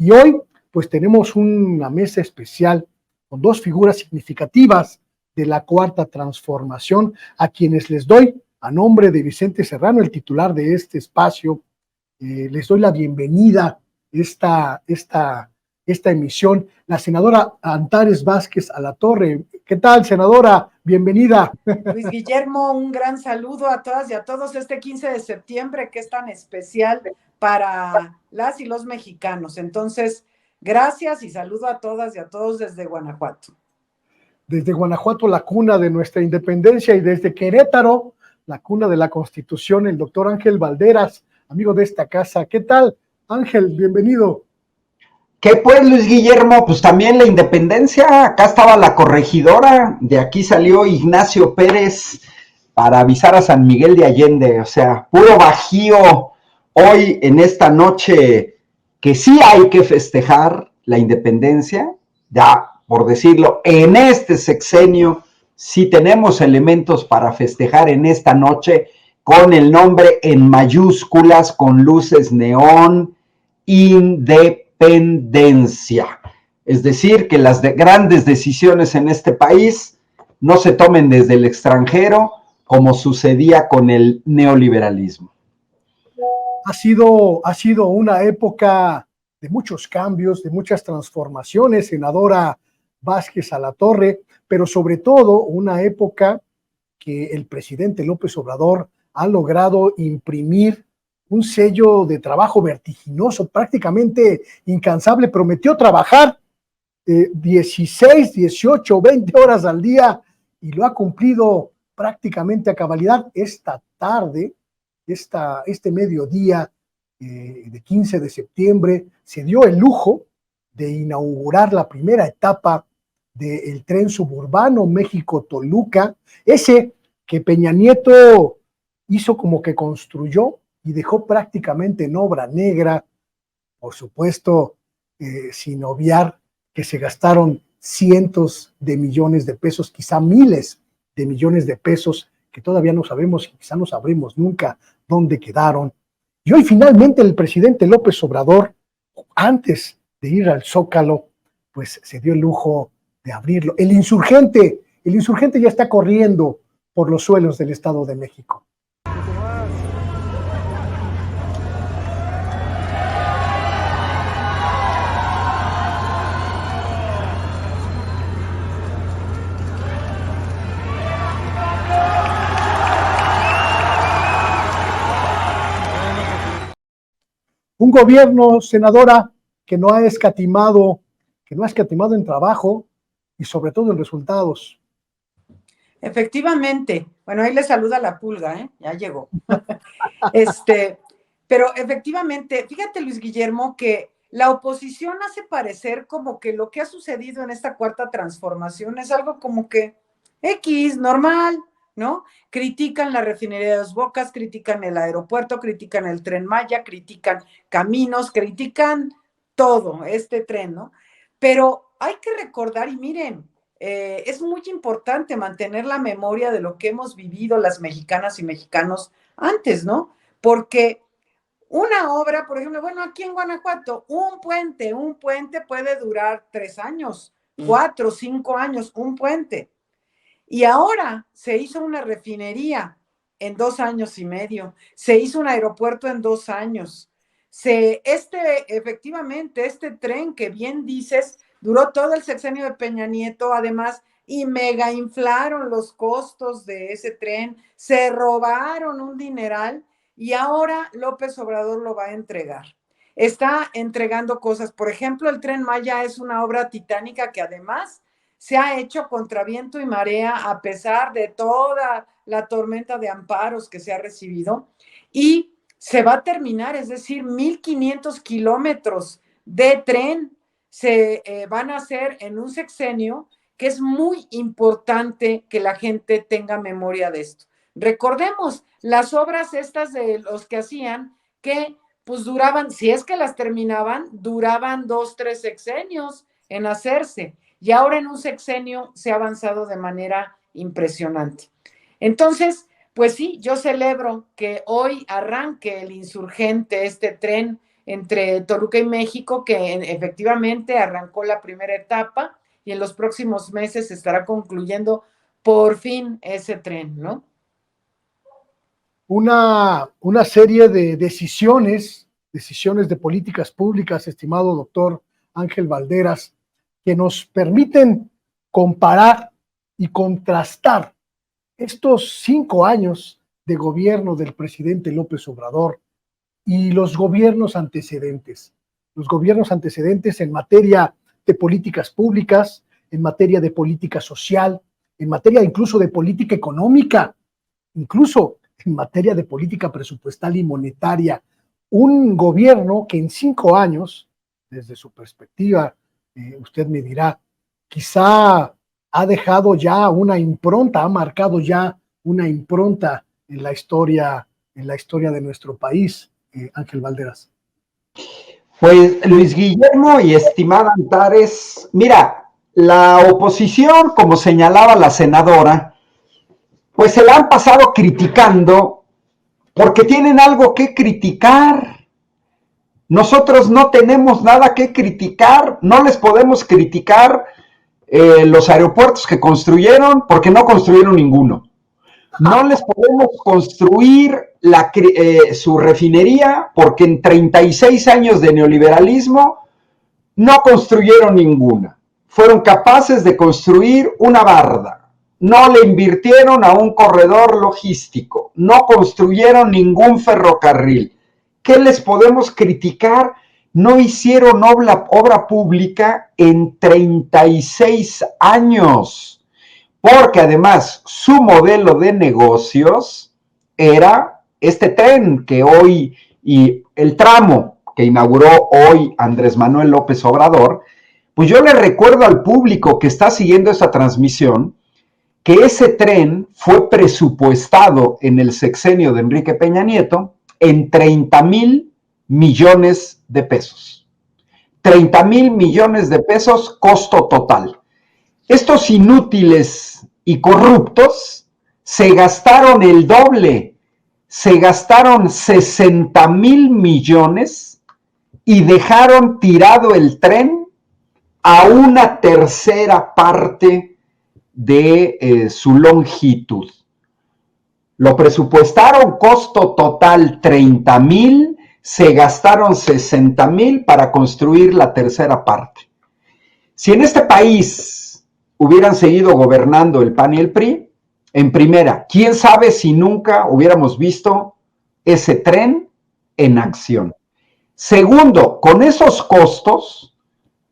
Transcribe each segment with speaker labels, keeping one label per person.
Speaker 1: Y hoy, pues tenemos una mesa especial con dos figuras significativas de la Cuarta Transformación, a quienes les doy, a nombre de Vicente Serrano, el titular de este espacio, les doy la bienvenida a esta emisión, la senadora Antares Vázquez Alatorre. ¿Qué tal, senadora? Bienvenida.
Speaker 2: Luis Guillermo, un gran saludo a todas y a todos este 15 de septiembre, que es tan especial para las y los mexicanos. Entonces, gracias y saludo a todas y a todos desde Guanajuato.
Speaker 1: Desde Guanajuato, la cuna de nuestra independencia, y desde Querétaro, la cuna de la Constitución, el doctor Ángel Valderas, amigo de esta casa. ¿Qué tal, Ángel? Bienvenido.
Speaker 3: ¿Qué pues, Luis Guillermo? Pues también la independencia, acá estaba la corregidora, de aquí salió Ignacio Pérez para avisar a San Miguel de Allende, o sea, puro bajío hoy en esta noche que sí hay que festejar la independencia, ya por decirlo, en este sexenio sí tenemos elementos para festejar en esta noche con el nombre en mayúsculas, con luces neón, independencia. Es decir, que las grandes decisiones en este país no se tomen desde el extranjero, como sucedía con el neoliberalismo.
Speaker 1: Ha sido una época de muchos cambios, de muchas transformaciones, senadora Vázquez Alatorre, pero sobre todo una época que el presidente López Obrador ha logrado imprimir un sello de trabajo vertiginoso, prácticamente incansable. Prometió trabajar 16, 18, 20 horas al día y lo ha cumplido prácticamente a cabalidad. Esta tarde, este mediodía de 15 de septiembre, se dio el lujo de inaugurar la primera etapa del tren suburbano México-Toluca, ese que Peña Nieto hizo como que construyó y dejó prácticamente en obra negra, por supuesto, sin obviar que se gastaron cientos de millones de pesos, quizá miles de millones de pesos, que todavía no sabemos y quizá no sabremos nunca dónde quedaron. Y hoy finalmente el presidente López Obrador, antes de ir al Zócalo, pues se dio el lujo de abrirlo. El insurgente ya está corriendo por los suelos del Estado de México. Un gobierno, senadora, que no ha escatimado en trabajo y sobre todo en resultados.
Speaker 2: Efectivamente, bueno, ahí le saluda la pulga, ya llegó. Pero efectivamente, fíjate, Luis Guillermo, que la oposición hace parecer como que lo que ha sucedido en esta cuarta transformación es algo como que X, normal, ¿no? Critican la refinería de Dos Bocas, critican el aeropuerto, critican el Tren Maya, critican caminos, critican todo este tren, ¿no? Pero hay que recordar, y miren, es muy importante mantener la memoria de lo que hemos vivido las mexicanas y mexicanos antes, ¿no? Porque una obra, por ejemplo, bueno, aquí en Guanajuato, un puente puede durar 3 años, 4, 5 años, un puente. Y ahora se hizo una refinería en 2 años y medio, se hizo un aeropuerto en 2 años. Efectivamente, este tren que bien dices, duró todo el sexenio de Peña Nieto, además, y mega inflaron los costos de ese tren, se robaron un dineral y ahora López Obrador lo va a entregar. Está entregando cosas, por ejemplo, el Tren Maya es una obra titánica que además se ha hecho contra viento y marea a pesar de toda la tormenta de amparos que se ha recibido y se va a terminar, es decir, 1,500 kilómetros de tren se van a hacer en un sexenio, que es muy importante que la gente tenga memoria de esto. Recordemos las obras estas de los que hacían que pues duraban, si es que las terminaban, duraban 2, 3 sexenios en hacerse. Y ahora en un sexenio se ha avanzado de manera impresionante. Entonces, pues sí, yo celebro que hoy arranque el insurgente, este tren entre Toluca y México, que efectivamente arrancó la primera etapa y en los próximos meses se estará concluyendo por fin ese tren, ¿no?
Speaker 1: Una serie de decisiones de políticas públicas, estimado doctor Ángel Valderas, que nos permiten comparar y contrastar estos 5 años de gobierno del presidente López Obrador y los gobiernos antecedentes en materia de políticas públicas, en materia de política social, en materia incluso de política económica, incluso en materia de política presupuestal y monetaria. Un gobierno que en 5 años, desde su perspectiva, usted me dirá, quizá ha dejado ya una impronta, ha marcado ya una impronta en la historia de nuestro país, Ángel Valderas.
Speaker 3: Pues Luis Guillermo y estimada Antares, mira, la oposición, como señalaba la senadora, pues se la han pasado criticando porque tienen algo que criticar. Nosotros no tenemos nada que criticar, no les podemos criticar los aeropuertos que construyeron porque no construyeron ninguno. No les podemos construir su refinería porque en 36 años de neoliberalismo no construyeron ninguna. Fueron capaces de construir una barda. No le invirtieron a un corredor logístico. No construyeron ningún ferrocarril. ¿Qué les podemos criticar? No hicieron obra pública en 36 años. Porque además su modelo de negocios era este tren que hoy, y el tramo que inauguró hoy Andrés Manuel López Obrador, pues yo le recuerdo al público que está siguiendo esta transmisión que ese tren fue presupuestado en el sexenio de Enrique Peña Nieto en 30,000 millones de pesos. 30,000 millones de pesos costo total. Estos inútiles y corruptos se gastaron el doble, se gastaron 60,000 millones y dejaron tirado el tren a una tercera parte de su longitud. Lo presupuestaron costo total 30,000, se gastaron 60,000 para construir la tercera parte. Si en este país hubieran seguido gobernando el PAN y el PRI, en primera, quién sabe si nunca hubiéramos visto ese tren en acción. Segundo, con esos costos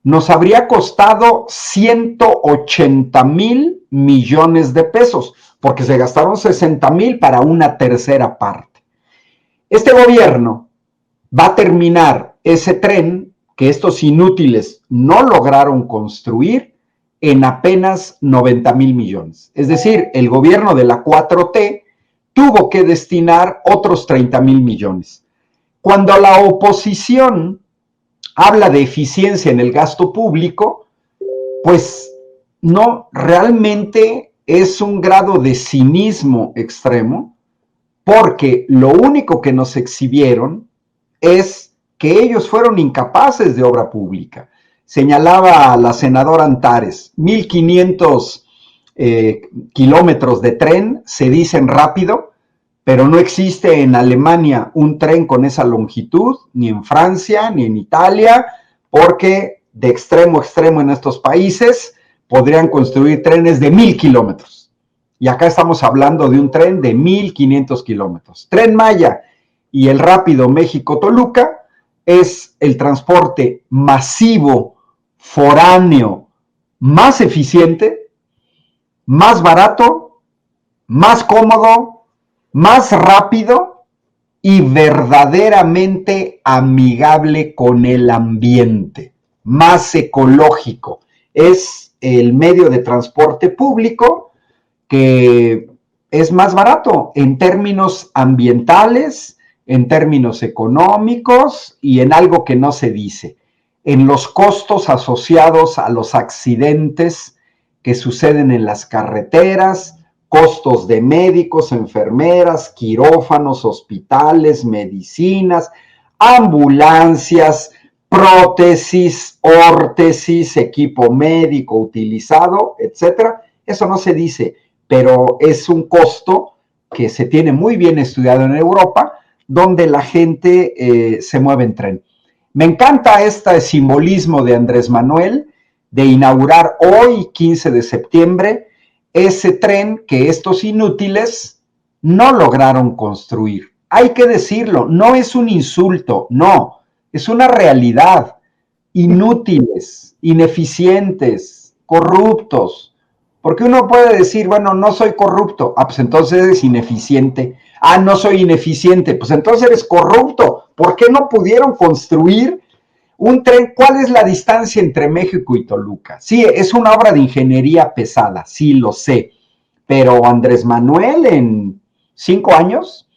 Speaker 3: nos habría costado 180,000 millones de pesos, porque se gastaron 60,000 para una tercera parte. Este gobierno va a terminar ese tren que estos inútiles no lograron construir en apenas 90,000 millones. Es decir, el gobierno de la 4T tuvo que destinar otros 30,000 millones. Cuando la oposición habla de eficiencia en el gasto público, pues no, realmente es un grado de cinismo extremo, porque lo único que nos exhibieron es que ellos fueron incapaces de obra pública. Señalaba la senadora Antares, 1,500 kilómetros de tren, se dicen rápido, pero no existe en Alemania un tren con esa longitud, ni en Francia, ni en Italia, porque de extremo a extremo en estos países podrían construir trenes de 1,000 kilómetros. Y acá estamos hablando de un tren de 1,500 kilómetros. Tren Maya y el rápido México-Toluca es el transporte masivo, foráneo, más eficiente, más barato, más cómodo, más rápido y verdaderamente amigable con el ambiente, más ecológico. Es el medio de transporte público que es más barato en términos ambientales, en términos económicos y en algo que no se dice, en los costos asociados a los accidentes que suceden en las carreteras, costos de médicos, enfermeras, quirófanos, hospitales, medicinas, ambulancias, prótesis, órtesis, equipo médico utilizado, etcétera. Eso no se dice, pero es un costo que se tiene muy bien estudiado en Europa, donde la gente se mueve en tren. Me encanta este simbolismo de Andrés Manuel de inaugurar hoy, 15 de septiembre, ese tren que estos inútiles no lograron construir. Hay que decirlo, no es un insulto, no, es una realidad. Inútiles, ineficientes, corruptos. Porque uno puede decir, bueno, no soy corrupto, ah, pues entonces eres ineficiente. Ah, no soy ineficiente, pues entonces eres corrupto. ¿Por qué no pudieron construir un tren? ¿Cuál es la distancia entre México y Toluca? Sí, es una obra de ingeniería pesada, sí lo sé, pero Andrés Manuel en 5 años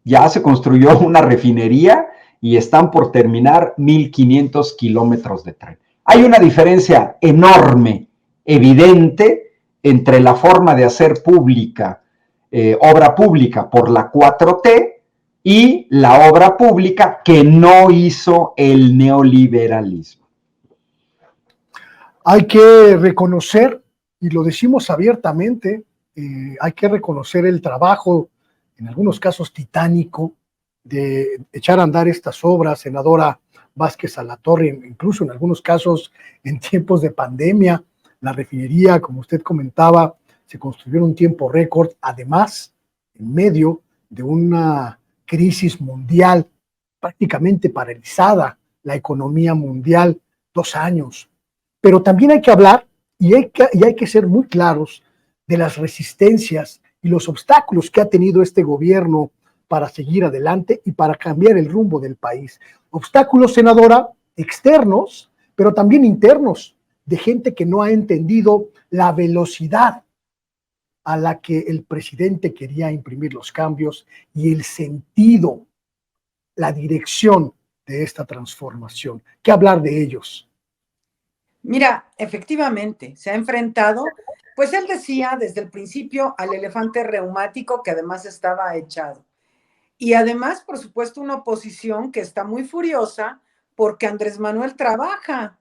Speaker 3: ya se construyó una refinería y están por terminar 1,500 kilómetros de tren. Hay una diferencia enorme, evidente, entre la forma de hacer pública, obra pública por la 4T y la obra pública que no hizo el neoliberalismo.
Speaker 1: Hay que reconocer, y lo decimos abiertamente, hay que reconocer el trabajo, en algunos casos titánico, de echar a andar estas obras, senadora Vázquez Alatorre, incluso en algunos casos en tiempos de pandemia, la refinería, como usted comentaba, se construyó en un tiempo récord, además, en medio de una crisis mundial prácticamente paralizada, la economía mundial, 2 años. Pero también hay que hablar y hay que ser muy claros de las resistencias y los obstáculos que ha tenido este gobierno para seguir adelante y para cambiar el rumbo del país. Obstáculos, senadora, externos, pero también internos, de gente que no ha entendido la velocidad a la que el presidente quería imprimir los cambios y el sentido, la dirección de esta transformación. ¿Qué hablar de ellos?
Speaker 2: Mira, efectivamente, se ha enfrentado, pues él decía desde el principio al elefante reumático que además estaba echado. Y además, por supuesto, una oposición que está muy furiosa porque Andrés Manuel trabaja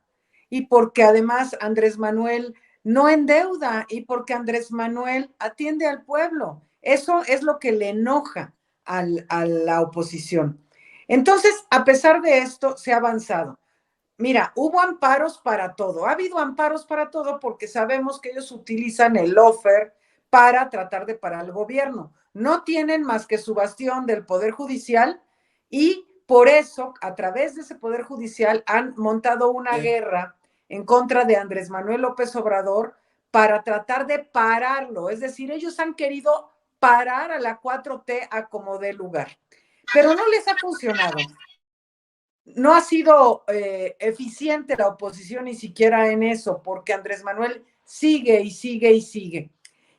Speaker 2: y porque además Andrés Manuel no endeuda y porque Andrés Manuel atiende al pueblo. Eso es lo que le enoja a la oposición. Entonces, a pesar de esto, se ha avanzado. Mira, hubo amparos para todo. Ha habido amparos para todo porque sabemos que ellos utilizan el lawfare para tratar de parar al gobierno. No tienen más que su bastión del Poder Judicial y por eso, a través de ese Poder Judicial, han montado una guerra en contra de Andrés Manuel López Obrador para tratar de pararlo. Es decir, ellos han querido parar a la 4T a como dé lugar. Pero no les ha funcionado. No ha sido eficiente la oposición ni siquiera en eso, porque Andrés Manuel sigue y sigue y sigue.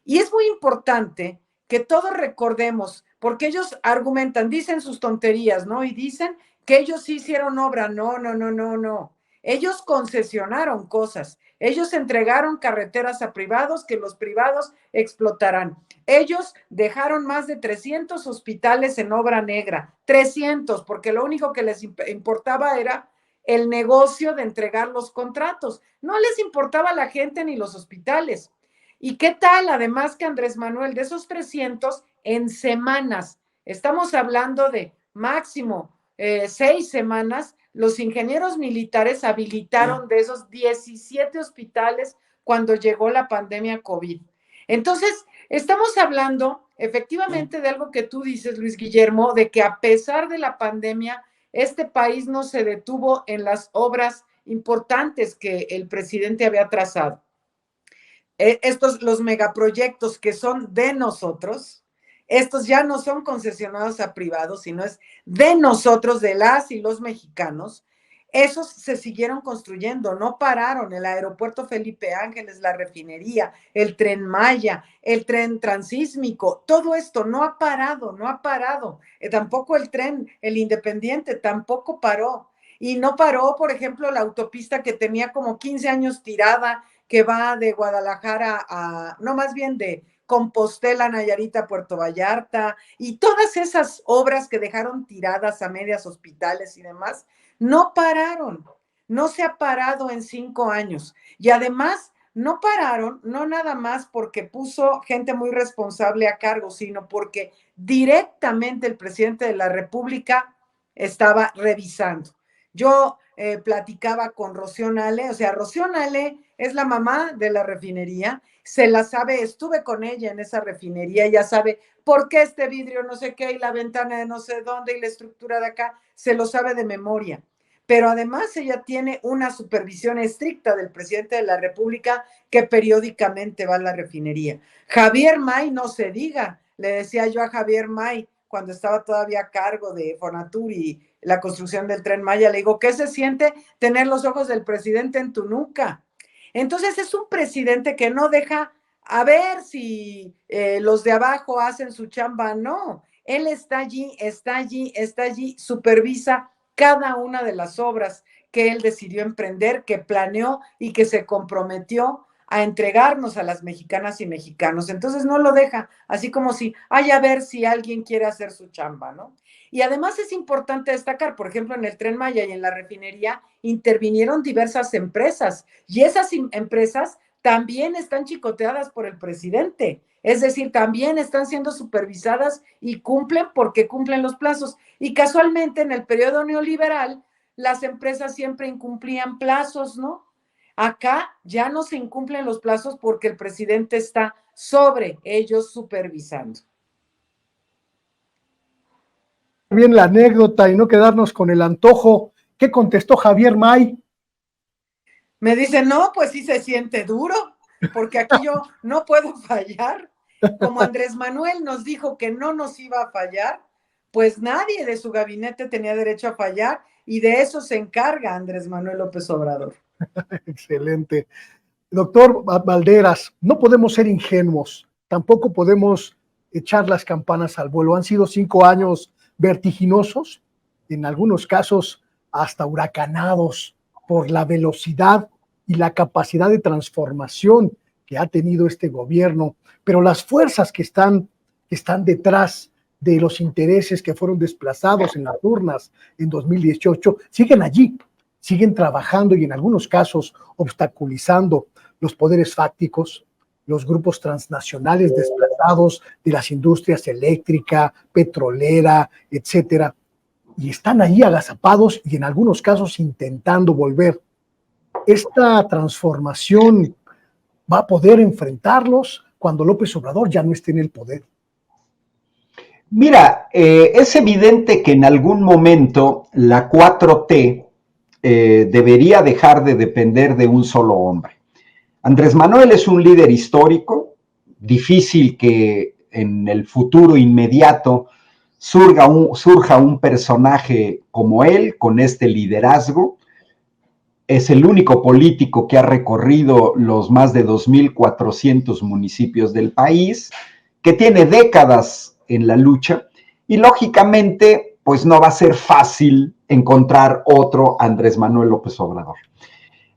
Speaker 2: Y es muy importante que todos recordemos, porque ellos argumentan, dicen sus tonterías, ¿no? Y dicen que ellos sí hicieron obra. No, no, no, no, no. Ellos concesionaron cosas. Ellos entregaron carreteras a privados que los privados explotarán. Ellos dejaron más de 300 hospitales en obra negra, 300, porque lo único que les importaba era el negocio de entregar los contratos. No les importaba la gente ni los hospitales. ¿Y qué tal? Además que Andrés Manuel, de esos 300, en semanas, estamos hablando de máximo 6 semanas, los ingenieros militares habilitaron de esos 17 hospitales cuando llegó la pandemia COVID. Entonces, estamos hablando efectivamente de algo que tú dices, Luis Guillermo, de que a pesar de la pandemia, este país no se detuvo en las obras importantes que el presidente había trazado. Los megaproyectos que son de nosotros, estos ya no son concesionados a privados, sino es de nosotros, de las y los mexicanos. Esos se siguieron construyendo, no pararon. El aeropuerto Felipe Ángeles, la refinería, el Tren Maya, el tren transísmico, todo esto no ha parado, no ha parado. Tampoco el tren, el Independiente, tampoco paró. Y no paró, por ejemplo, la autopista que tenía como 15 años tirada, que va de Guadalajara no, más bien de Compostela, Nayarita, Puerto Vallarta, y todas esas obras que dejaron tiradas a medias hospitales y demás, no pararon, no se ha parado en 5 años. Y además, no pararon, no nada más porque puso gente muy responsable a cargo, sino porque directamente el presidente de la República estaba revisando. Yo platicaba con Rocío Nale, o sea, Rocío Nale es la mamá de la refinería, se la sabe, estuve con ella en esa refinería, ya sabe por qué este vidrio no sé qué y la ventana de no sé dónde y la estructura de acá, se lo sabe de memoria. Pero además ella tiene una supervisión estricta del presidente de la República que periódicamente va a la refinería. Javier May, no se diga, le decía yo a Javier May cuando estaba todavía a cargo de Fonatur y la construcción del Tren Maya, le digo, ¿qué se siente tener los ojos del presidente en tu nuca? Entonces es un presidente que no deja a ver si los de abajo hacen su chamba, no. Él está allí, está allí, está allí, supervisa cada una de las obras que él decidió emprender, que planeó y que se comprometió a entregarnos a las mexicanas y mexicanos. Entonces no lo deja, así como si, ay, a ver si alguien quiere hacer su chamba, ¿no? Y además es importante destacar, por ejemplo, en el Tren Maya y en la refinería intervinieron diversas empresas y esas empresas también están chicoteadas por el presidente. Es decir, también están siendo supervisadas y cumplen porque cumplen los plazos. Y casualmente en el periodo neoliberal, las empresas siempre incumplían plazos, ¿no? Acá ya no se incumplen los plazos porque el presidente está sobre ellos supervisando.
Speaker 1: Bien la anécdota y no quedarnos con el antojo. ¿Qué contestó Javier May?
Speaker 2: Me dice, no, pues sí se siente duro, porque aquí yo no puedo fallar. Como Andrés Manuel nos dijo que no nos iba a fallar, pues nadie de su gabinete tenía derecho a fallar y de eso se encarga Andrés Manuel López Obrador.
Speaker 1: Excelente. Doctor Valderas, no podemos ser ingenuos, tampoco podemos echar las campanas al vuelo. Han sido 5 años vertiginosos, en algunos casos hasta huracanados por la velocidad y la capacidad de transformación que ha tenido este gobierno, pero las fuerzas que están detrás de los intereses que fueron desplazados en las urnas en 2018 siguen allí, siguen trabajando y en algunos casos obstaculizando los poderes fácticos, los grupos transnacionales desplazados de las industrias eléctrica, petrolera, etcétera, y están ahí agazapados y en algunos casos intentando volver. Esta transformación va a poder enfrentarlos cuando López Obrador ya no esté en el poder.
Speaker 3: Mira, es evidente que en algún momento la 4T debería dejar de depender de un solo hombre. Andrés Manuel es un líder histórico, difícil que en el futuro inmediato surja un personaje como él, con este liderazgo. Es el único político que ha recorrido los más de 2.400 municipios del país, que tiene décadas en la lucha y lógicamente pues no va a ser fácil encontrar otro Andrés Manuel López Obrador.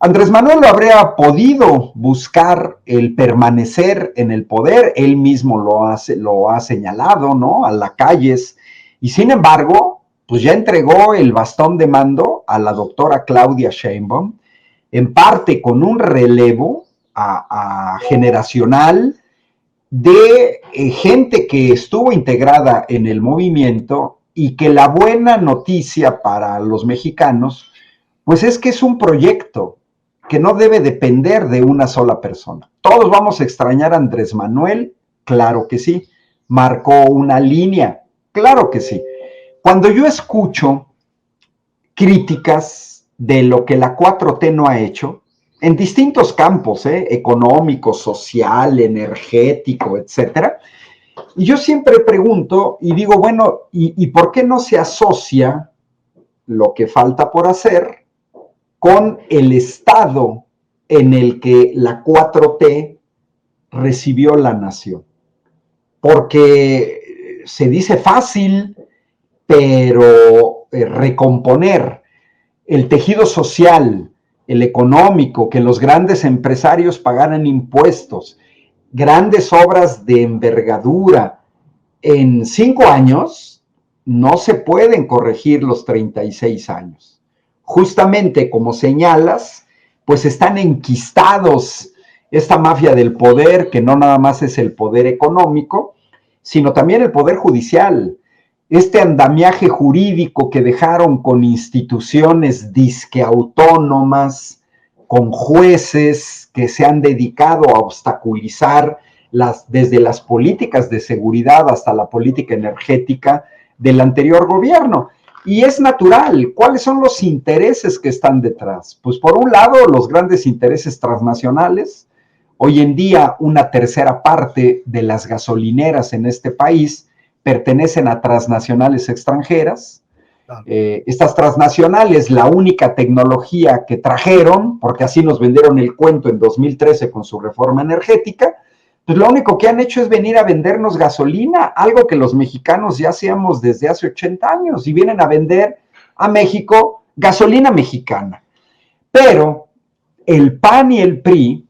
Speaker 3: Andrés Manuel lo habría podido buscar el permanecer en el poder, él mismo lo ha señalado, ¿no? A las calles, y sin embargo, pues ya entregó el bastón de mando a la doctora Claudia Sheinbaum, en parte con un relevo generacional de gente que estuvo integrada en el movimiento y que la buena noticia para los mexicanos, pues es que es un proyecto que no debe depender de una sola persona. Todos vamos a extrañar a Andrés Manuel, claro que sí. Marcó una línea, claro que sí. Cuando yo escucho críticas de lo que la 4T no ha hecho, en distintos campos, económico, social, energético, etcétera, y yo siempre pregunto y digo, bueno, ¿y por qué no se asocia lo que falta por hacer con el estado en el que la 4T recibió la nación? Porque se dice fácil, pero recomponer el tejido social, el económico, que los grandes empresarios pagaran impuestos, grandes obras de envergadura en 5 años, no se pueden corregir los 36 años. Justamente como señalas, pues están enquistados esta mafia del poder, que no nada más es el poder económico, sino también el poder judicial. Este andamiaje jurídico que dejaron con instituciones disque autónomas, con jueces que se han dedicado a obstaculizar desde las políticas de seguridad hasta la política energética del anterior gobierno. Y es natural. ¿Cuáles son los intereses que están detrás? Pues por un lado, los grandes intereses transnacionales. Hoy en día, una tercera parte de las gasolineras en este país pertenecen a transnacionales extranjeras. Estas transnacionales, la única tecnología que trajeron, porque así nos vendieron el cuento en 2013 con su reforma energética, pues lo único que han hecho es venir a vendernos gasolina, algo que los mexicanos ya hacíamos desde hace 80 años, y vienen a vender a México gasolina mexicana. Pero el PAN y el PRI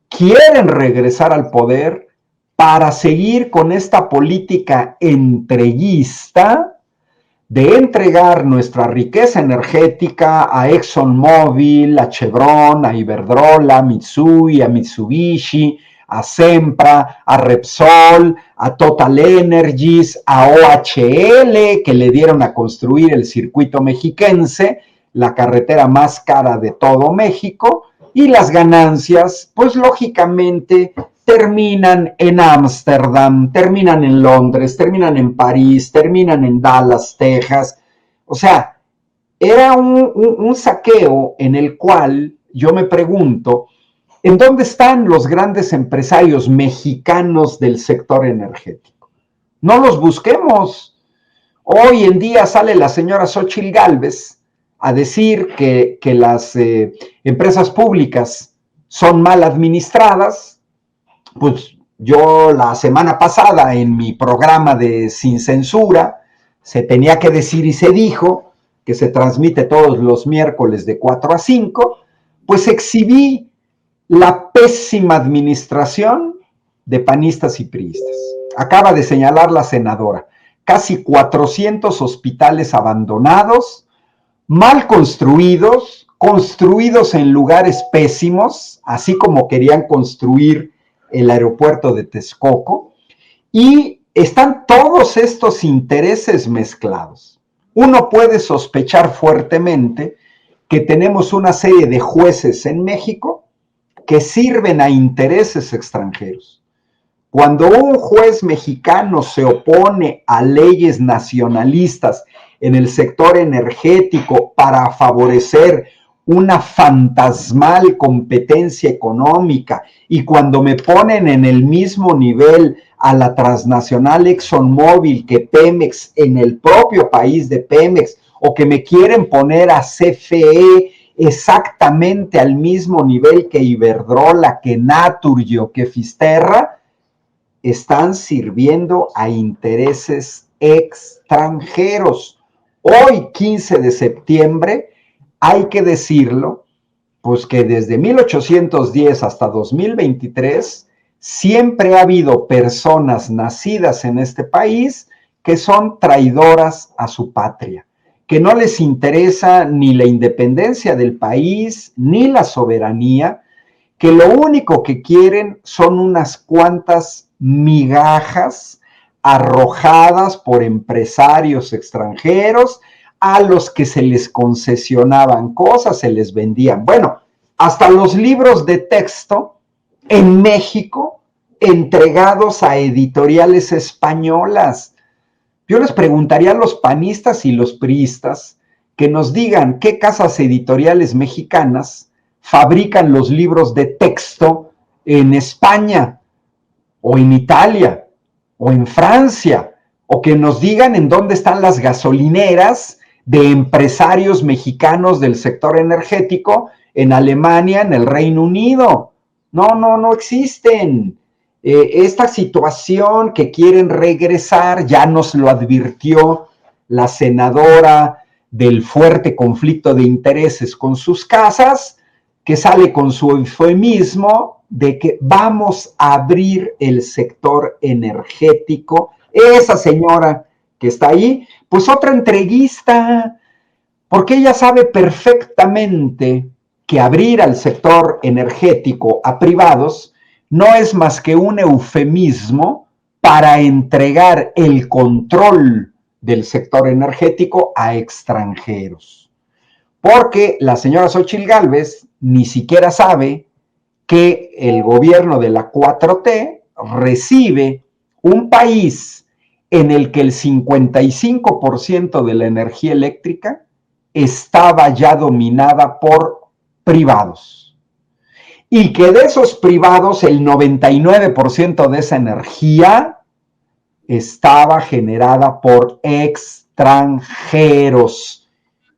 Speaker 3: quieren regresar al poder para seguir con esta política entreguista de entregar nuestra riqueza energética a ExxonMobil, a Chevron, a Iberdrola, a Mitsui, a Mitsubishi, a Sempra, a Repsol, a Total Energies, a OHL, que le dieron a construir el circuito mexiquense, la carretera más cara de todo México, y las ganancias, pues lógicamente, terminan en Ámsterdam, terminan en Londres, terminan en París, terminan en Dallas, Texas. O sea, era un saqueo en el cual yo me pregunto, ¿en dónde están los grandes empresarios mexicanos del sector energético? No los busquemos. Hoy en día sale la señora Xóchitl Gálvez a decir que las empresas públicas son mal administradas. Pues yo la semana pasada en mi programa de Sin Censura se tenía que decir y se dijo, que se transmite todos los miércoles de 4 a 5, pues exhibí la pésima administración de panistas y priistas. Acaba de señalar la senadora, casi 400 hospitales abandonados, mal construidos, construidos en lugares pésimos, así como querían construir el aeropuerto de Texcoco, y están todos estos intereses mezclados. Uno puede sospechar fuertemente que tenemos una serie de jueces en México que sirven a intereses extranjeros. Cuando un juez mexicano se opone a leyes nacionalistas en el sector energético para favorecer una fantasmal competencia económica, y cuando me ponen en el mismo nivel a la transnacional ExxonMobil que Pemex en el propio país de Pemex, o que me quieren poner a CFE exactamente al mismo nivel que Iberdrola, que Naturgy o que Fisterra, están sirviendo a intereses extranjeros. Hoy, 15 de septiembre, hay que decirlo, pues que desde 1810 hasta 2023 siempre ha habido personas nacidas en este país que son traidoras a su patria, que no les interesa ni la independencia del país, ni la soberanía, que lo único que quieren son unas cuantas migajas arrojadas por empresarios extranjeros a los que se les concesionaban cosas, se les vendían. Bueno, hasta los libros de texto en México entregados a editoriales españolas. Yo les preguntaría a los panistas y los priistas que nos digan qué casas editoriales mexicanas fabrican los libros de texto en España, o en Italia, o en Francia, o que nos digan en dónde están las gasolineras de empresarios mexicanos del sector energético en Alemania, en el Reino Unido. No existen. Esta situación que quieren regresar, ya nos lo advirtió la senadora del fuerte conflicto de intereses con sus casas, que sale con su eufemismo de que vamos a abrir el sector energético. Esa señora que está ahí, pues otra entreguista, porque ella sabe perfectamente que abrir al sector energético a privados no es más que un eufemismo para entregar el control del sector energético a extranjeros. Porque la señora Xóchitl Gálvez ni siquiera sabe que el gobierno de la 4T recibe un país en el que el 55% de la energía eléctrica estaba ya dominada por privados. Y que de esos privados el 99% de esa energía estaba generada por extranjeros.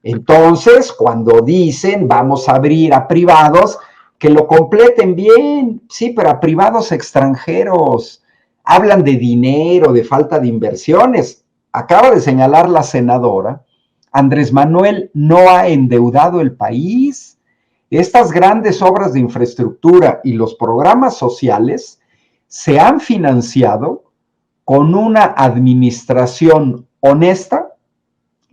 Speaker 3: Entonces, cuando dicen vamos a abrir a privados, que lo completen bien, sí, pero a privados extranjeros. Hablan de dinero, de falta de inversiones. Acaba de señalar la senadora, Andrés Manuel no ha endeudado el país. Estas grandes obras de infraestructura y los programas sociales se han financiado con una administración honesta,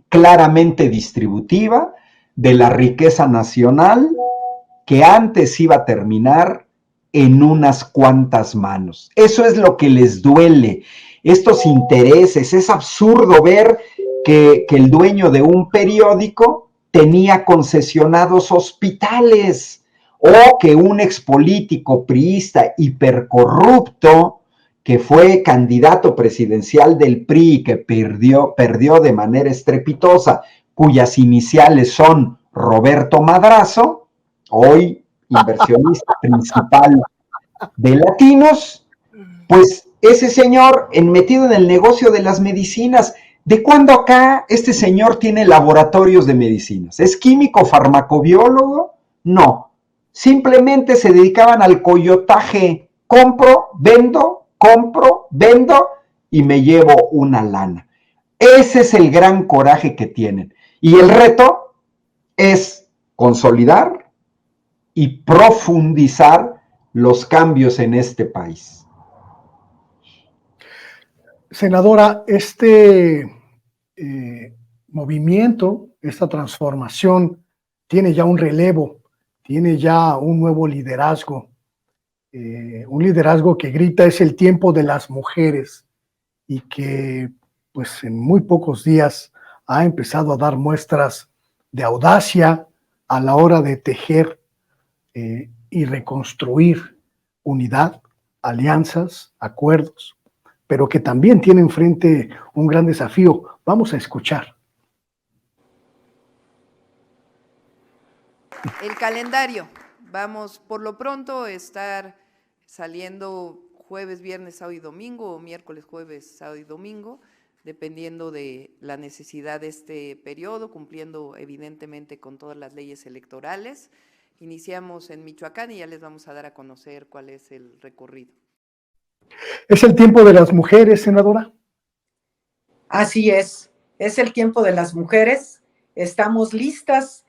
Speaker 3: claramente distributiva de la riqueza nacional, que antes iba a terminar en unas cuantas manos. Eso es lo que les duele, estos intereses. Es absurdo ver que el dueño de un periódico tenía concesionados hospitales, o que un expolítico priista hipercorrupto que fue candidato presidencial del PRI y que perdió de manera estrepitosa, cuyas iniciales son Roberto Madrazo, hoy inversionista principal de Latinos, pues ese señor metido en el negocio de las medicinas. ¿De cuándo acá este señor tiene laboratorios de medicinas? ¿Es químico farmacobiólogo? No. Simplemente se dedicaban al coyotaje. Compro, vendo y me llevo una lana. Ese es el gran coraje que tienen. Y el reto es consolidar y profundizar los cambios en este país.
Speaker 1: Senadora, este movimiento, esta transformación, tiene ya un relevo, tiene ya un nuevo liderazgo, un liderazgo que grita es el tiempo de las mujeres y que pues en muy pocos días ha empezado a dar muestras de audacia a la hora de tejer y reconstruir unidad, alianzas, acuerdos, pero que también tiene enfrente un gran desafío. Vamos a escuchar.
Speaker 4: El calendario. Vamos por lo pronto estar saliendo jueves, viernes, sábado y domingo, o miércoles, jueves, sábado y domingo, dependiendo de la necesidad de este periodo, cumpliendo evidentemente con todas las leyes electorales. Iniciamos en Michoacán y ya les vamos a dar a conocer cuál es el recorrido.
Speaker 1: ¿Es el tiempo de las mujeres, senadora?
Speaker 2: Así es el tiempo de las mujeres, estamos listas,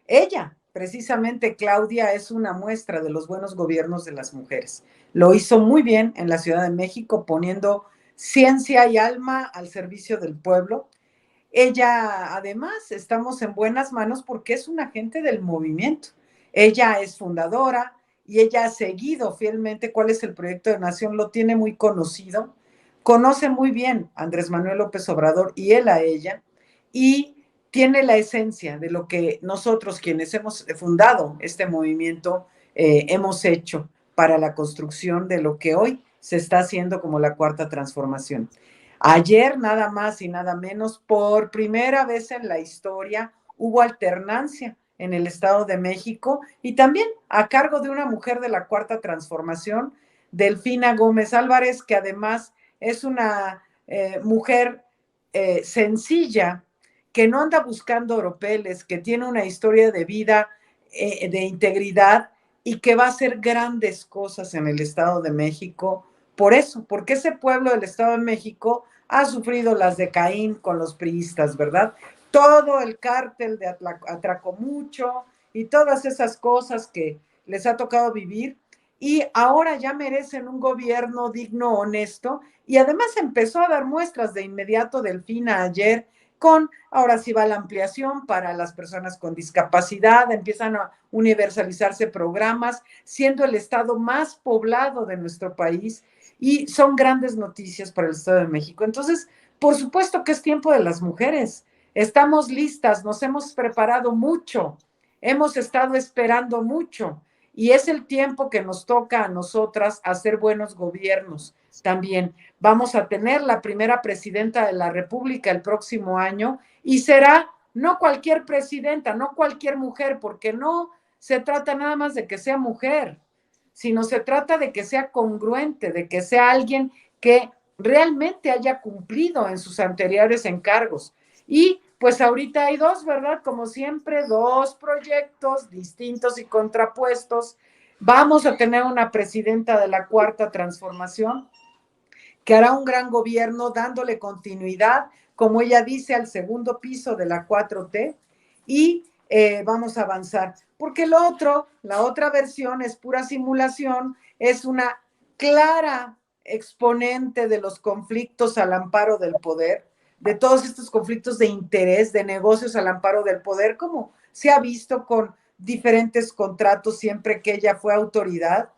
Speaker 2: ella, precisamente Claudia, es una muestra de los buenos gobiernos de las mujeres. Lo hizo muy bien en la Ciudad de México, poniendo ciencia y alma al servicio del pueblo. Ella, además, estamos en buenas manos porque es una agente del movimiento. Ella es fundadora y ella ha seguido fielmente cuál es el proyecto de nación, lo tiene muy conocido, conoce muy bien a Andrés Manuel López Obrador y él a ella, y tiene la esencia de lo que nosotros, quienes hemos fundado este movimiento, hemos hecho para la construcción de lo que hoy se está haciendo como la Cuarta Transformación. Ayer, nada más y nada menos, por primera vez en la historia, hubo alternancia en el Estado de México y también a cargo de una mujer de la Cuarta Transformación, Delfina Gómez Álvarez, que además es una mujer sencilla, que no anda buscando oropeles, que tiene una historia de vida de integridad y que va a hacer grandes cosas en el Estado de México. Por eso, porque ese pueblo del Estado de México ha sufrido las de Caín con los priistas, ¿verdad? Todo el cártel de Atracomucho y todas esas cosas que les ha tocado vivir, y ahora ya merecen un gobierno digno, honesto, y además empezó a dar muestras de inmediato Delfina ayer con, ahora sí va la ampliación para las personas con discapacidad, empiezan a universalizarse programas, siendo el estado más poblado de nuestro país, y son grandes noticias para el Estado de México. Entonces, por supuesto que es tiempo de las mujeres. Estamos listas, nos hemos preparado mucho, hemos estado esperando mucho, y es el tiempo que nos toca a nosotras hacer buenos gobiernos también. Vamos a tener la primera presidenta de la República el próximo año, y será no cualquier presidenta, no cualquier mujer, porque no se trata nada más de que sea mujer, sino se trata de que sea congruente, de que sea alguien que realmente haya cumplido en sus anteriores encargos. Y pues ahorita hay dos, ¿verdad? Como siempre, dos proyectos distintos y contrapuestos. Vamos a tener una presidenta de la Cuarta Transformación que hará un gran gobierno dándole continuidad, como ella dice, al segundo piso de la 4T, y vamos a avanzar. Porque la otra versión es pura simulación, es una clara exponente de los conflictos al amparo del poder, de todos estos conflictos de interés, de negocios al amparo del poder, como se ha visto con diferentes contratos siempre que ella fue autoridad.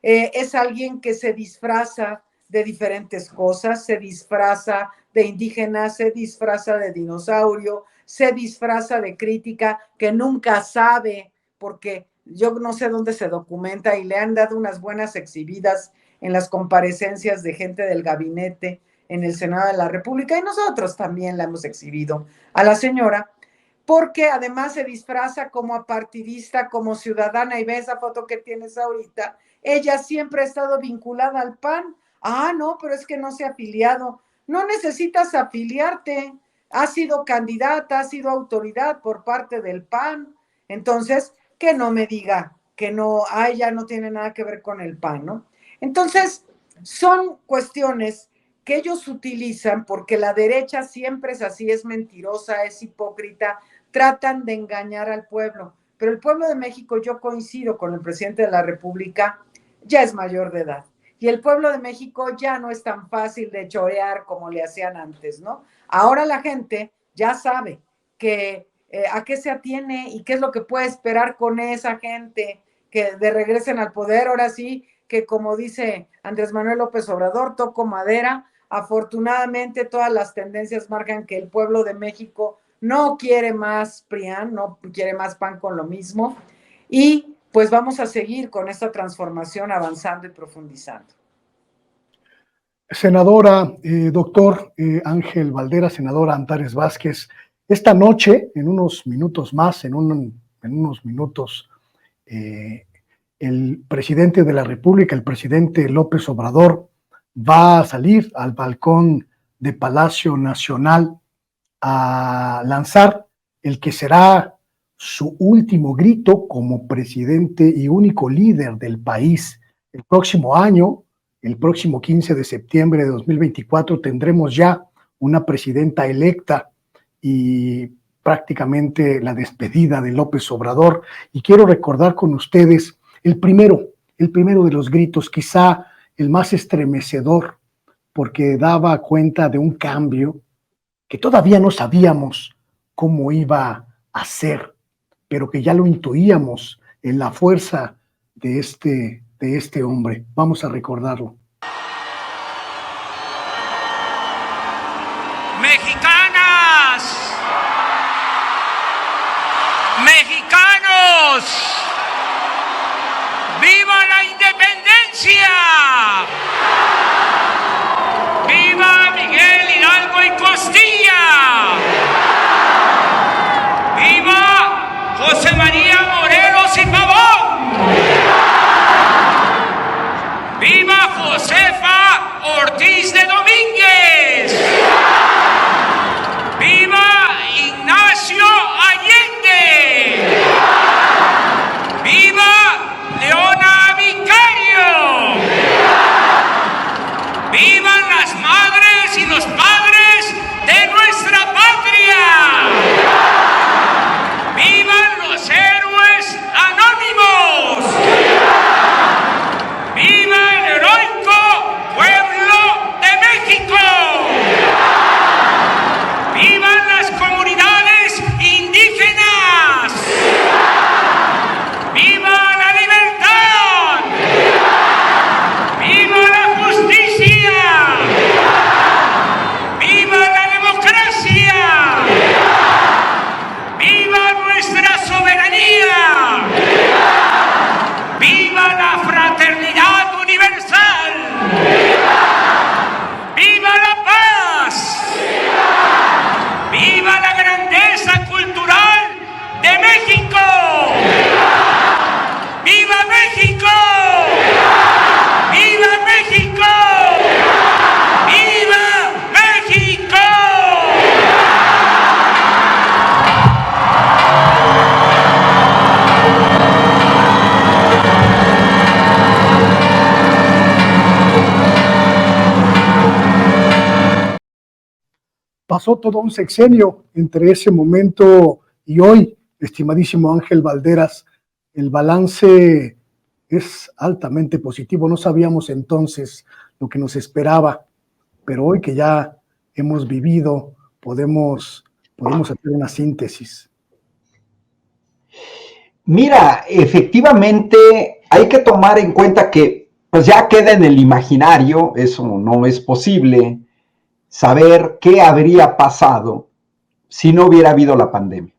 Speaker 2: Es alguien que se disfraza de diferentes cosas, se disfraza de indígena, se disfraza de dinosaurio, se disfraza de crítica, que nunca sabe, porque yo no sé dónde se documenta, y le han dado unas buenas exhibidas en las comparecencias de gente del gabinete en el Senado de la República, y nosotros también la hemos exhibido a la señora, porque además se disfraza como apartidista, como ciudadana, y ve esa foto que tienes ahorita, ella siempre ha estado vinculada al PAN. Ah, no, pero es que no se ha afiliado. No necesitas afiliarte, has sido candidata, has sido autoridad por parte del PAN, entonces que no me diga que no, ya no tiene nada que ver con el PAN, ¿no? Entonces, son cuestiones que ellos utilizan porque la derecha siempre es así, es mentirosa, es hipócrita, tratan de engañar al pueblo, pero el pueblo de México, yo coincido con el presidente de la República, ya es mayor de edad, y el pueblo de México ya no es tan fácil de chorear como le hacían antes, ¿no? Ahora la gente ya sabe que a qué se atiene y qué es lo que puede esperar con esa gente que de regresen al poder. Ahora sí, que como dice Andrés Manuel López Obrador, toco madera, afortunadamente todas las tendencias marcan que el pueblo de México no quiere más PRIAN, no quiere más PAN con lo mismo, y pues vamos a seguir con esta transformación avanzando y profundizando.
Speaker 1: Senadora, doctor Ángel Valdera, senadora Antares Vázquez, esta noche, en unos minutos más, en unos minutos, el presidente de la República, el presidente López Obrador, va a salir al balcón de Palacio Nacional a lanzar el que será su último grito como presidente y único líder del país. El próximo año, el próximo 15 de septiembre de 2024, tendremos ya una presidenta electa y prácticamente la despedida de López Obrador. Y quiero recordar con ustedes el primero de los gritos, quizá el más estremecedor, porque daba cuenta de un cambio que todavía no sabíamos cómo iba a ser, pero que ya lo intuíamos en la fuerza de este hombre. Vamos a recordarlo.
Speaker 5: Mexicanas, mexicanos, ¡viva la independencia! ¡Viva Miguel Hidalgo y Costilla! ¡Viva José María Morelos y Pavón! ¡Viva Josefa Ortiz de Domínguez! ¡Viva Ignacio Allende! ¡Viva Leona Vicario! ¡Vivan las madres
Speaker 1: Pasó todo un sexenio entre ese momento y hoy, estimadísimo Ángel Valderas. El balance es altamente positivo. No sabíamos entonces lo que nos esperaba, pero hoy que ya hemos vivido, podemos hacer una síntesis.
Speaker 3: Mira, efectivamente hay que tomar en cuenta que pues ya queda en el imaginario, eso no es posible, saber qué habría pasado si no hubiera habido la pandemia.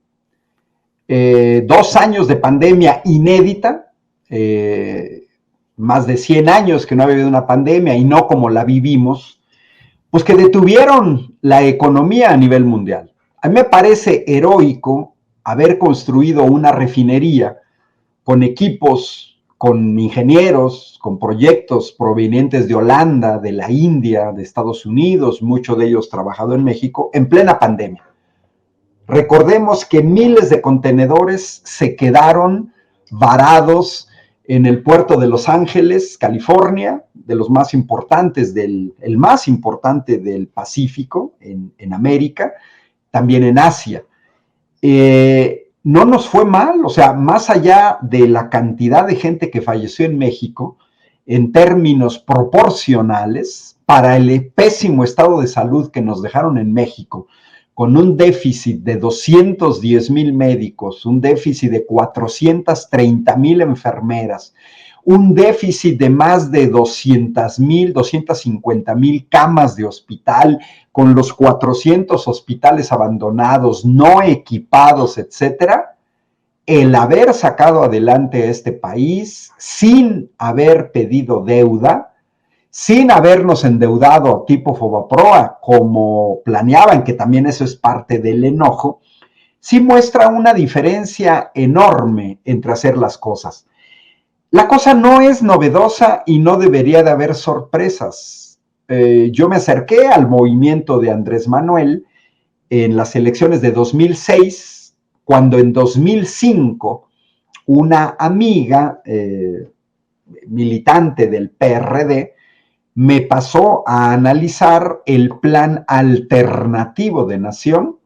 Speaker 3: 2 años de pandemia inédita, más de 100 años que no había habido una pandemia y no como la vivimos, pues que detuvieron la economía a nivel mundial. A mí me parece heroico haber construido una refinería con equipos, con ingenieros, con proyectos provenientes de Holanda, de la India, de Estados Unidos, muchos de ellos trabajado en México, en plena pandemia. Recordemos que miles de contenedores se quedaron varados en el puerto de Los Ángeles, California, de los más importantes, el más importante del Pacífico, en América, también en Asia. No nos fue mal, o sea, más allá de la cantidad de gente que falleció en México, en términos proporcionales, para el pésimo estado de salud que nos dejaron en México, con un déficit de 210,000 médicos, un déficit de 430,000 enfermeras, un déficit de más de 200,000, 250,000 camas de hospital, con los 400 hospitales abandonados, no equipados, etcétera, el haber sacado adelante a este país sin haber pedido deuda, sin habernos endeudado tipo Fobaproa, como planeaban, que también eso es parte del enojo, sí muestra una diferencia enorme entre hacer las cosas. La cosa no es novedosa y no debería de haber sorpresas. Yo me acerqué al movimiento de Andrés Manuel en las elecciones de 2006, cuando en 2005 una amiga militante del PRD me pasó a analizar el plan alternativo de Nación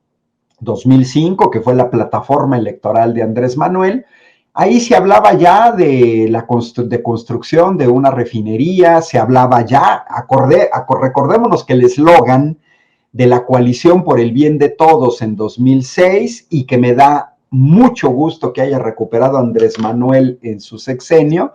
Speaker 3: 2005, que fue la plataforma electoral de Andrés Manuel. Ahí se hablaba ya de la construcción de una refinería, se hablaba ya, recordémonos que el eslogan de la coalición por el bien de todos en 2006, y que me da mucho gusto que haya recuperado Andrés Manuel en su sexenio,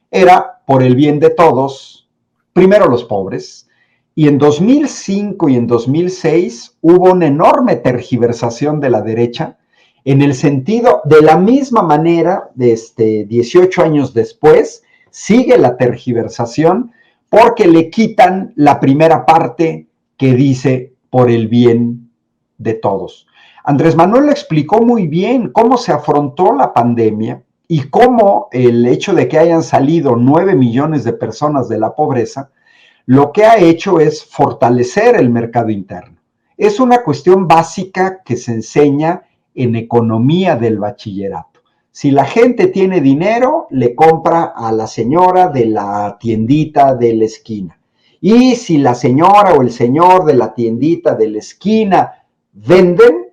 Speaker 3: era por el bien de todos, primero los pobres. Y en 2005 y en 2006 hubo una enorme tergiversación de la derecha, en el sentido, de la misma manera, 18 años después, sigue la tergiversación, porque le quitan la primera parte que dice por el bien de todos. Andrés Manuel explicó muy bien cómo se afrontó la pandemia y cómo el hecho de que hayan salido 9 millones de personas de la pobreza, lo que ha hecho es fortalecer el mercado interno. Es una cuestión básica que se enseña en economía del bachillerato. Si la gente tiene dinero, le compra a la señora de la tiendita de la esquina. Y si la señora o el señor de la tiendita de la esquina venden,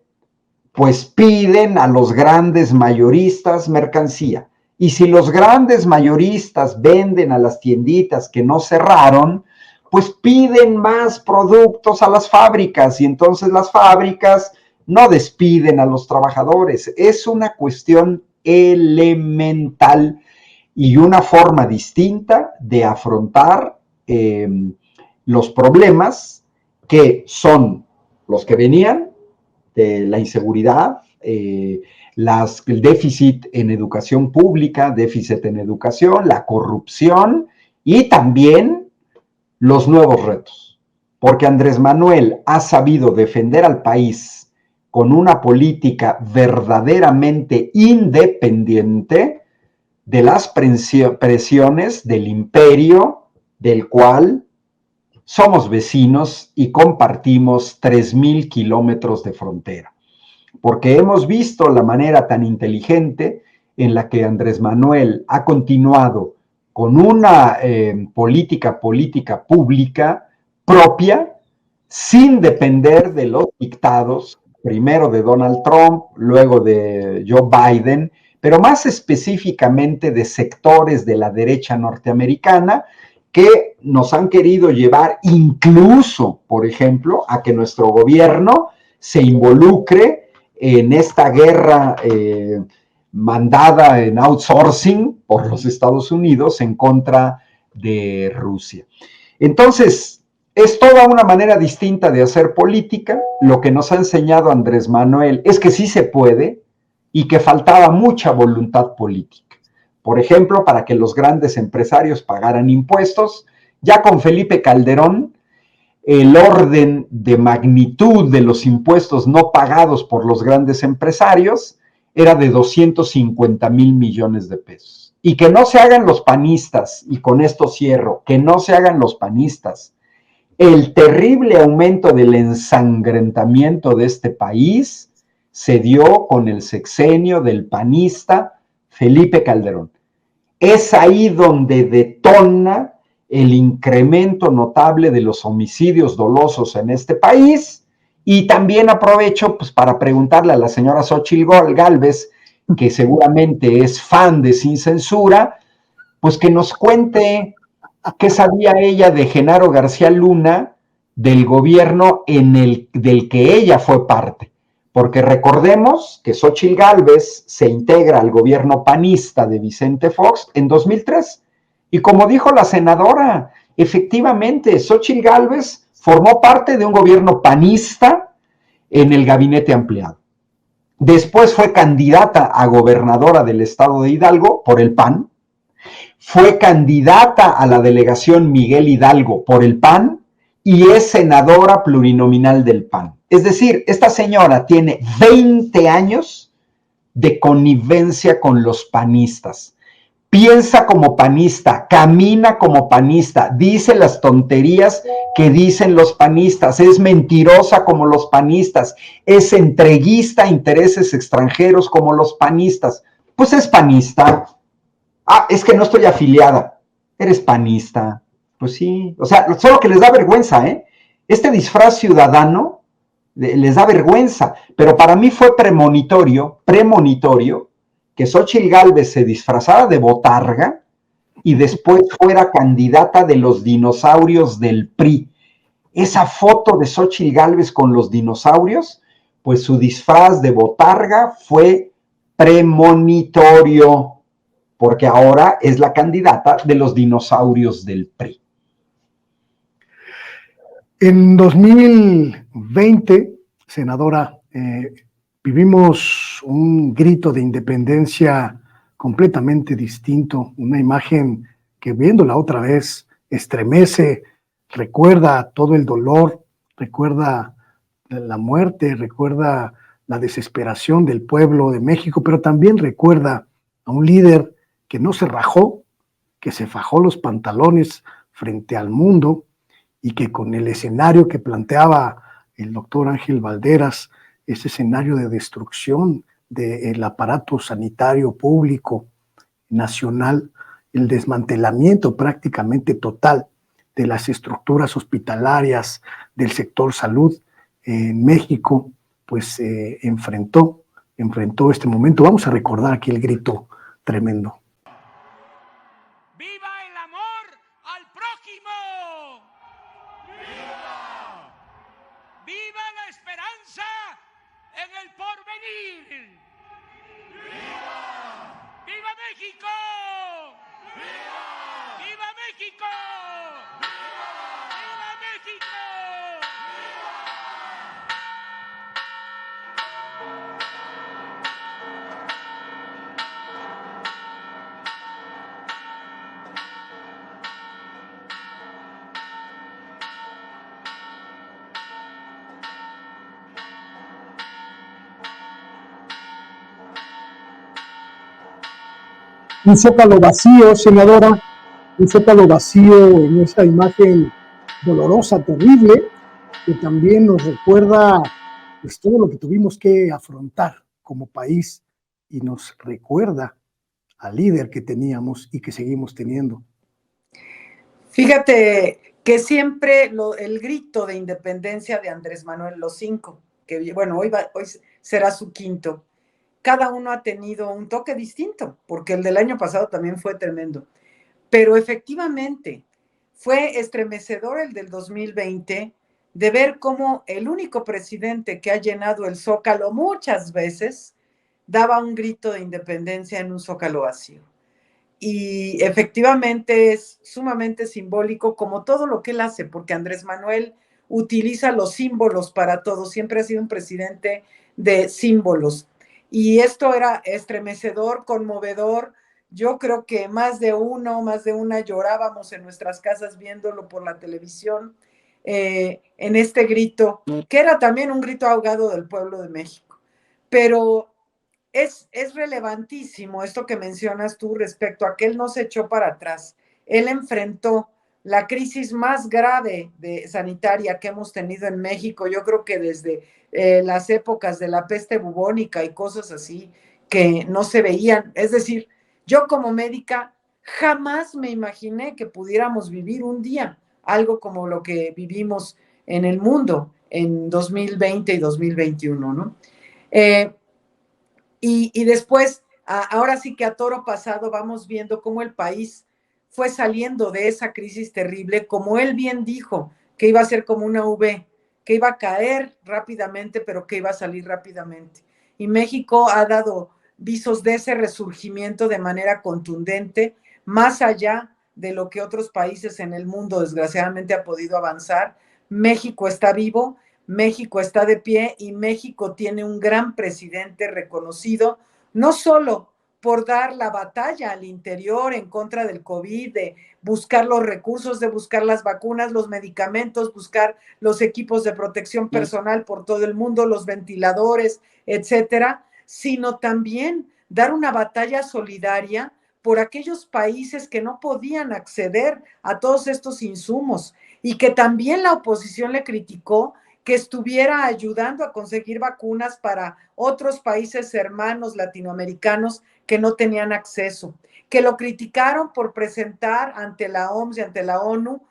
Speaker 3: pues piden a los grandes mayoristas mercancía. Y si los grandes mayoristas venden a las tienditas que no cerraron, pues piden más productos a las fábricas, y entonces las fábricas no despiden a los trabajadores. Es una cuestión elemental y una forma distinta de afrontar los problemas, que son los que venían de la inseguridad, el déficit en educación pública, déficit en educación, la corrupción y también los nuevos retos. Porque Andrés Manuel ha sabido defender al país con una política verdaderamente independiente de las presiones del imperio del cual somos vecinos y compartimos 3,000 kilómetros de frontera. Porque hemos visto la manera tan inteligente en la que Andrés Manuel ha continuado con una política pública propia, sin depender de los dictados, primero de Donald Trump, luego de Joe Biden, pero más específicamente de sectores de la derecha norteamericana que nos han querido llevar incluso, por ejemplo, a que nuestro gobierno se involucre en esta guerra mandada en outsourcing por los Estados Unidos en contra de Rusia. Entonces, es toda una manera distinta de hacer política. Lo que nos ha enseñado Andrés Manuel es que sí se puede y que faltaba mucha voluntad política. Por ejemplo, para que los grandes empresarios pagaran impuestos, ya con Felipe Calderón, el orden de magnitud de los impuestos no pagados por los grandes empresarios era de 250,000 millones de pesos. Y que no se hagan los panistas, y con esto cierro, que no se hagan los panistas. El terrible aumento del ensangrentamiento de este país se dio con el sexenio del panista Felipe Calderón. Es ahí donde detona el incremento notable de los homicidios dolosos en este país. Y también aprovecho pues, para preguntarle a la señora Xóchitl Gálvez, que seguramente es fan de Sin Censura, pues que nos cuente qué sabía ella de Genaro García Luna, del gobierno del que ella fue parte. Porque recordemos que Xóchitl Gálvez se integra al gobierno panista de Vicente Fox en 2003. Y como dijo la senadora, efectivamente, Xóchitl Gálvez formó parte de un gobierno panista en el gabinete ampliado. Después fue candidata a gobernadora del estado de Hidalgo por el PAN. Fue candidata a la delegación Miguel Hidalgo por el PAN y es senadora plurinominal del PAN. Es decir, esta señora tiene 20 años de connivencia con los panistas. Piensa como panista, camina como panista, dice las tonterías que dicen los panistas, es mentirosa como los panistas, es entreguista a intereses extranjeros como los panistas. Pues es panista. Ah, es que no estoy afiliada. Eres panista. Pues sí. O sea, solo que les da vergüenza, ¿eh? Este disfraz ciudadano les da vergüenza. Pero para mí fue premonitorio que Xóchitl Gálvez se disfrazara de botarga y después fuera candidata de los dinosaurios del PRI. Esa foto de Xóchitl Gálvez con los dinosaurios, pues su disfraz de botarga fue premonitorio, porque ahora es la candidata de los dinosaurios del PRI.
Speaker 1: En 2020, senadora, vivimos un grito de independencia completamente distinto, una imagen que viéndola otra vez estremece, recuerda todo el dolor, recuerda la muerte, recuerda la desesperación del pueblo de México, pero también recuerda a un líder que no se rajó, que se fajó los pantalones frente al mundo y que con el escenario que planteaba el doctor Ángel Valderas, ese escenario de destrucción del aparato sanitario público nacional, el desmantelamiento prácticamente total de las estructuras hospitalarias del sector salud en México, pues enfrentó este momento. Vamos a recordar aquí el grito tremendo.
Speaker 5: ¡Viva el amor al prójimo! ¡Viva! ¡Viva la esperanza en el porvenir! ¡Viva! ¡Viva México! ¡Viva! ¡Viva México! ¡Viva! ¡Viva México!
Speaker 1: Un zócalo vacío, senadora, un zócalo vacío en esa imagen dolorosa, terrible, que también nos recuerda pues, todo lo que tuvimos que afrontar como país y nos recuerda al líder que teníamos y que seguimos teniendo.
Speaker 2: Fíjate que siempre el grito de independencia de Andrés Manuel, los 5, que bueno, hoy será su 5º, cada uno ha tenido un toque distinto, porque el del año pasado también fue tremendo. Pero efectivamente, fue estremecedor el del 2020 de ver cómo el único presidente que ha llenado el Zócalo muchas veces daba un grito de independencia en un Zócalo vacío. Y efectivamente es sumamente simbólico como todo lo que él hace, porque Andrés Manuel utiliza los símbolos para todo, siempre ha sido un presidente de símbolos. Y esto era estremecedor, conmovedor. Yo creo que más de una llorábamos en nuestras casas viéndolo por la televisión, en este grito, que era también un grito ahogado del pueblo de México. Pero es relevantísimo esto que mencionas tú respecto a que él no se echó para atrás. Él enfrentó la crisis más grave sanitaria que hemos tenido en México, yo creo que desde las épocas de la peste bubónica y cosas así que no se veían. Es decir, yo como médica jamás me imaginé que pudiéramos vivir un día algo como lo que vivimos en el mundo en 2020 y 2021, ¿no? Y después, ahora sí que a toro pasado vamos viendo cómo el país fue saliendo de esa crisis terrible, como él bien dijo, que iba a ser como una V, que iba a caer rápidamente, pero que iba a salir rápidamente. Y México ha dado visos de ese resurgimiento de manera contundente, más allá de lo que otros países en el mundo desgraciadamente ha podido avanzar. México está vivo, México está de pie y México tiene un gran presidente reconocido, no solo por dar la batalla al interior en contra del COVID, de buscar los recursos, de buscar las vacunas, los medicamentos, buscar los equipos de protección personal por todo el mundo, los ventiladores, etcétera, sino también dar una batalla solidaria por aquellos países que no podían acceder a todos estos insumos y que también la oposición le criticó que estuviera ayudando a conseguir vacunas para otros países hermanos latinoamericanos que no tenían acceso, que lo criticaron por presentar ante la OMS y ante la ONU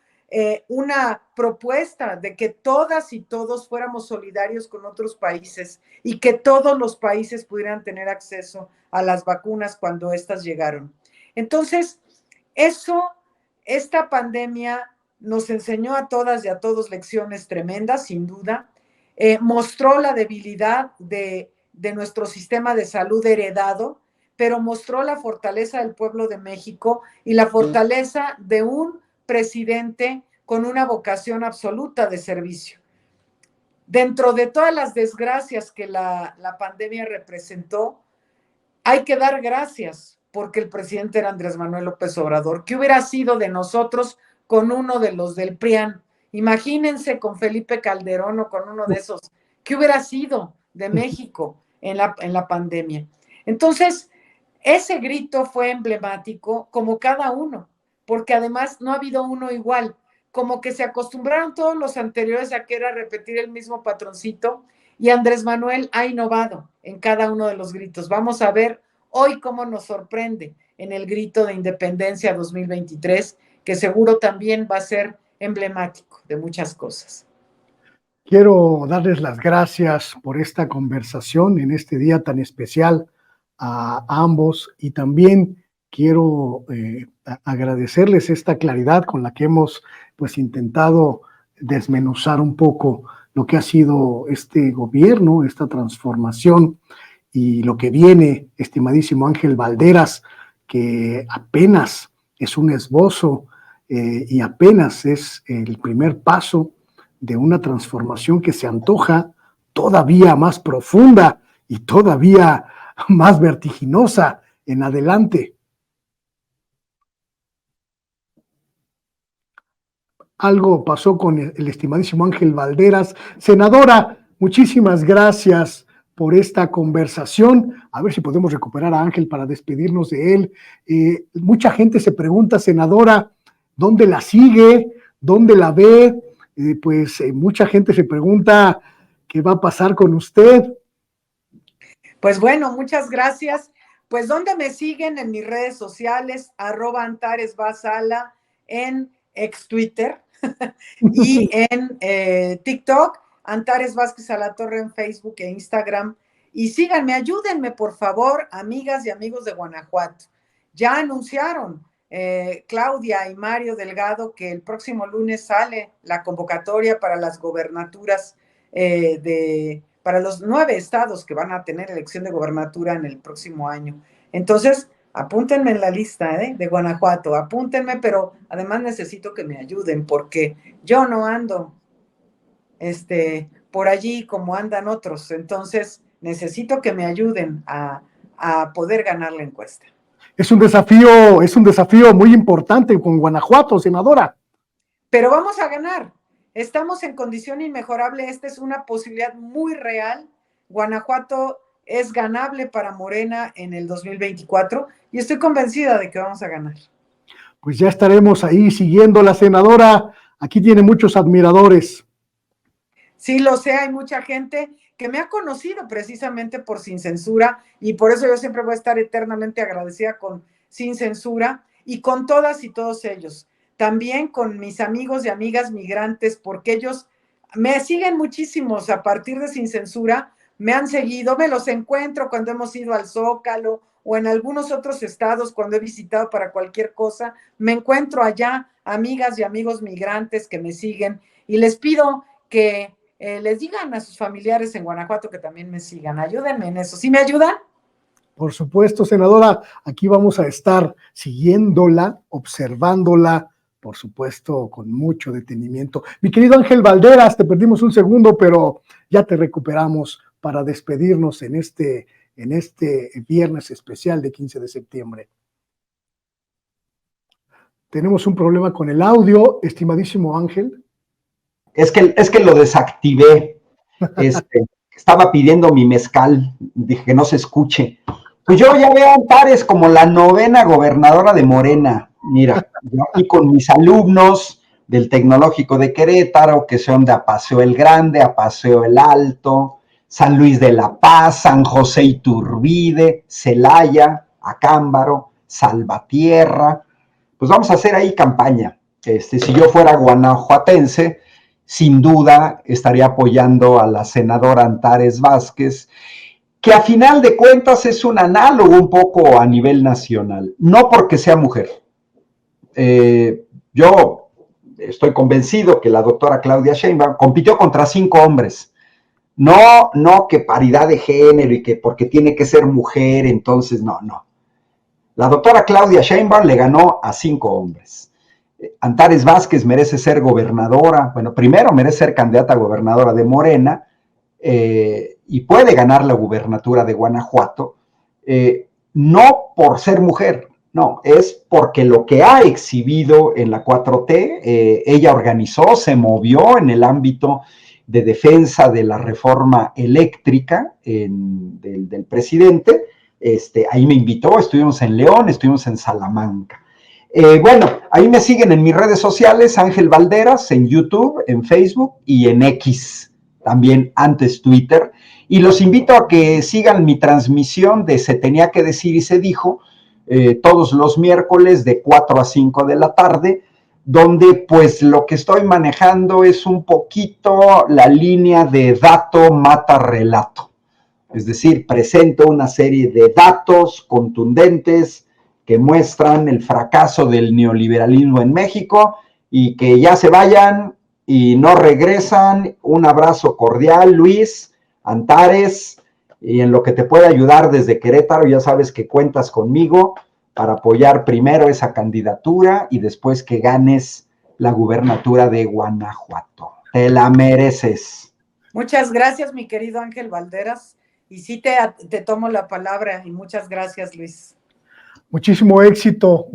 Speaker 2: una propuesta de que todas y todos fuéramos solidarios con otros países y que todos los países pudieran tener acceso a las vacunas cuando éstas llegaron. Entonces, esta pandemia nos enseñó a todas y a todos lecciones tremendas, sin duda. Mostró la debilidad de nuestro sistema de salud heredado, pero mostró la fortaleza del pueblo de México y la fortaleza de un presidente con una vocación absoluta de servicio. Dentro de todas las desgracias que la pandemia representó, hay que dar gracias porque el presidente era Andrés Manuel López Obrador. ¿Qué hubiera sido de nosotros con uno de los del PRIAN? Imagínense con Felipe Calderón o con uno de esos. ¿Qué hubiera sido de México en la pandemia? Entonces, ese grito fue emblemático como cada uno, porque además no ha habido uno igual. Como que se acostumbraron todos los anteriores a que era repetir el mismo patroncito y Andrés Manuel ha innovado en cada uno de los gritos. Vamos a ver hoy cómo nos sorprende en el grito de independencia 2023, que seguro también va a ser emblemático de muchas cosas.
Speaker 1: Quiero darles las gracias por esta conversación en este día tan especial a ambos y también quiero agradecerles esta claridad con la que hemos pues intentado desmenuzar un poco lo que ha sido este gobierno, esta transformación y lo que viene, estimadísimo Ángel Valderas, que apenas es un esbozo y apenas es el primer paso de una transformación que se antoja todavía más profunda y todavía más vertiginosa en adelante. Algo pasó con el estimadísimo Ángel Valderas. Senadora, muchísimas gracias por esta conversación. A ver si podemos recuperar a Ángel para despedirnos de él. Mucha gente se pregunta, senadora, ¿dónde la sigue? ¿Dónde la ve? Mucha gente se pregunta qué va a pasar con usted.
Speaker 2: Pues bueno, muchas gracias. Pues ¿dónde me siguen? En mis redes sociales, @AntaresVasala, en ex Twitter, y en TikTok, Antares Vázquez Alatorre en Facebook e Instagram. Y síganme, ayúdenme, por favor, amigas y amigos de Guanajuato. Ya anunciaron Claudia y Mario Delgado que el próximo lunes sale la convocatoria para las gobernaturas para los 9 estados que van a tener elección de gobernatura en el próximo año. Entonces, apúntenme en la lista de Guanajuato, apúntenme, pero además necesito que me ayuden porque yo no ando por allí como andan otros. Entonces, necesito que me ayuden a poder ganar la encuesta.
Speaker 1: Es un desafío muy importante con Guanajuato, senadora.
Speaker 2: Pero vamos a ganar. Estamos en condición inmejorable. Esta es una posibilidad muy real. Guanajuato es ganable para Morena en el 2024 y estoy convencida de que vamos a ganar.
Speaker 1: Pues ya estaremos ahí siguiendo la senadora. Aquí tiene muchos admiradores.
Speaker 2: Sí, lo sé, hay mucha gente que me ha conocido precisamente por Sin Censura y por eso yo siempre voy a estar eternamente agradecida con Sin Censura y con todas y todos ellos. También con mis amigos y amigas migrantes, porque ellos me siguen muchísimos a partir de Sin Censura, me han seguido, me los encuentro cuando hemos ido al Zócalo o en algunos otros estados cuando he visitado para cualquier cosa, me encuentro allá amigas y amigos migrantes que me siguen y les pido que les digan a sus familiares en Guanajuato que también me sigan. Ayúdenme en eso. ¿Sí me ayudan?
Speaker 1: Por supuesto, senadora, aquí vamos a estar siguiéndola, observándola, por supuesto, con mucho detenimiento. Mi querido Ángel Valderas, te perdimos un segundo, pero ya te recuperamos para despedirnos en este viernes especial de 15 de septiembre. Tenemos un problema con el audio, estimadísimo Ángel.
Speaker 3: Es que lo desactivé. Estaba pidiendo mi mezcal, dije que no se escuche. Pues yo ya veo a Antares como la 9ª gobernadora de Morena. Mira, yo aquí con mis alumnos del Tecnológico de Querétaro, que son de Apaseo el Grande, Apaseo el Alto, San Luis de la Paz, San José Iturbide, Celaya, Acámbaro, Salvatierra. Pues vamos a hacer ahí campaña. Si yo fuera guanajuatense, sin duda estaría apoyando a la senadora Antares Vázquez, que a final de cuentas es un análogo un poco a nivel nacional, no porque sea mujer. Yo estoy convencido que la doctora Claudia Sheinbaum compitió contra 5 hombres. No que paridad de género y que porque tiene que ser mujer, entonces no. La doctora Claudia Sheinbaum le ganó a 5 hombres. Antares Vázquez merece ser gobernadora, bueno, primero merece ser candidata a gobernadora de Morena y puede ganar la gubernatura de Guanajuato, no por ser mujer, no, es porque lo que ha exhibido en la 4T, ella organizó, se movió en el ámbito de defensa de la reforma eléctrica del presidente, ahí me invitó, estuvimos en León, estuvimos en Salamanca. Bueno, ahí me siguen en mis redes sociales, Ángel Valderas, en YouTube, en Facebook y en X, también antes Twitter. Y los invito a que sigan mi transmisión de Se Tenía que Decir y Se Dijo, todos los miércoles de 4 a 5 de la tarde, donde pues lo que estoy manejando es un poquito la línea de dato mata relato. Es decir, presento una serie de datos contundentes que muestran el fracaso del neoliberalismo en México y que ya se vayan y no regresan. Un abrazo cordial, Luis, Antares, y en lo que te pueda ayudar desde Querétaro, ya sabes que cuentas conmigo para apoyar primero esa candidatura y después que ganes la gubernatura de Guanajuato. Te la mereces.
Speaker 2: Muchas gracias, mi querido Ángel Valderas, y sí te tomo la palabra, y muchas gracias, Luis.
Speaker 1: Muchísimo éxito,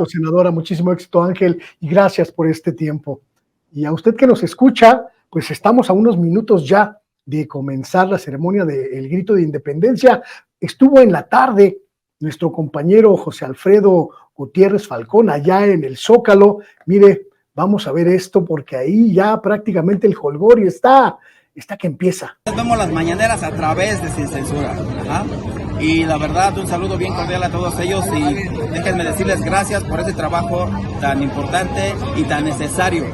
Speaker 1: senadora, muchísimo éxito, Ángel, y gracias por este tiempo. Y a usted que nos escucha, pues estamos a unos minutos ya de comenzar la ceremonia del grito de independencia. Estuvo en la tarde nuestro compañero José Alfredo Gutiérrez Falcón allá en el Zócalo. Mire, vamos a ver esto porque ahí ya prácticamente el jolgorio está está que empieza.
Speaker 6: Vemos las mañaneras a través de Sin Censura. ¿Ah? Y la verdad, un saludo bien cordial a todos ellos y déjenme decirles gracias por ese trabajo tan importante y tan necesario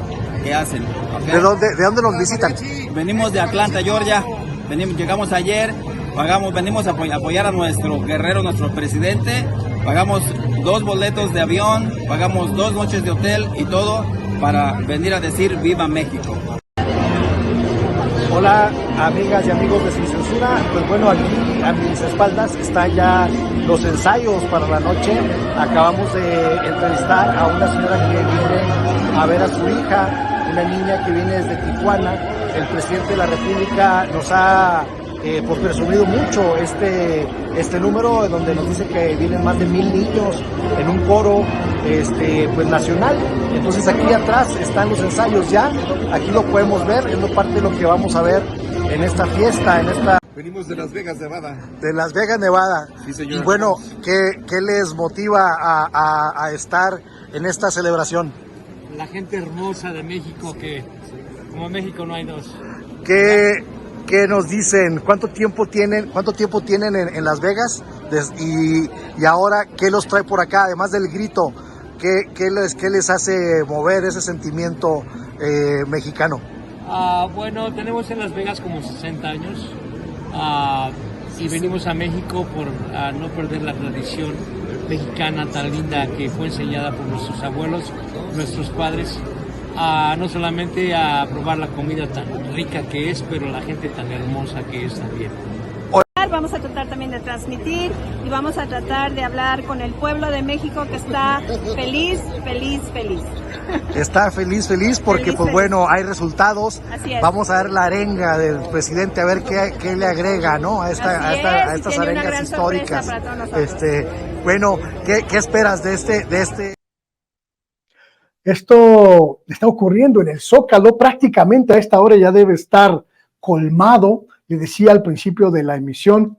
Speaker 6: que hacen. ¿Okay?
Speaker 7: ¿De dónde nos visitan?
Speaker 6: Venimos de Atlanta, Georgia. Llegamos ayer, venimos a apoyar a nuestro guerrero, nuestro presidente. Pagamos 2 boletos de avión, pagamos 2 noches de hotel y todo para venir a decir ¡Viva México!
Speaker 7: Hola, amigas y amigos de Sin Censura. Pues bueno, aquí a mis espaldas están ya los ensayos para la noche. Acabamos de entrevistar a una señora que viene a ver a su hija, una niña que viene desde Tijuana. El presidente de la República nos ha pues presumido mucho este número, donde nos dice que vienen más de 1000 niños en un coro pues nacional. Entonces aquí atrás están los ensayos ya, aquí lo podemos ver, es parte de lo que vamos a ver en esta fiesta,
Speaker 8: Venimos de Las Vegas, Nevada.
Speaker 7: De Las Vegas, Nevada.
Speaker 8: Sí, señor.
Speaker 7: Y bueno, ¿qué les motiva a estar en esta celebración?
Speaker 9: La gente hermosa de México, que como México no hay dos.
Speaker 7: ¿Qué nos dicen? ¿Cuánto tiempo tienen en Las Vegas? Y ahora, ¿qué los trae por acá? Además del grito, ¿qué les hace mover ese sentimiento mexicano?
Speaker 9: Bueno, tenemos en Las Vegas como 60 años y venimos a México por no perder la tradición mexicana tan linda que fue enseñada por nuestros abuelos, nuestros padres. No solamente a probar la comida tan rica que es, pero la gente tan hermosa que es también.
Speaker 10: Vamos a tratar también de transmitir y vamos a tratar de hablar con el pueblo de México que está feliz.
Speaker 7: Está feliz porque pues bueno, hay resultados.
Speaker 10: Así es.
Speaker 7: Vamos a ver la arenga del presidente, a ver qué le agrega, ¿no? A estas arengas históricas. Bueno, ¿qué esperas de este?
Speaker 1: Esto está ocurriendo en el Zócalo, prácticamente a esta hora ya debe estar colmado. Le decía al principio de la emisión,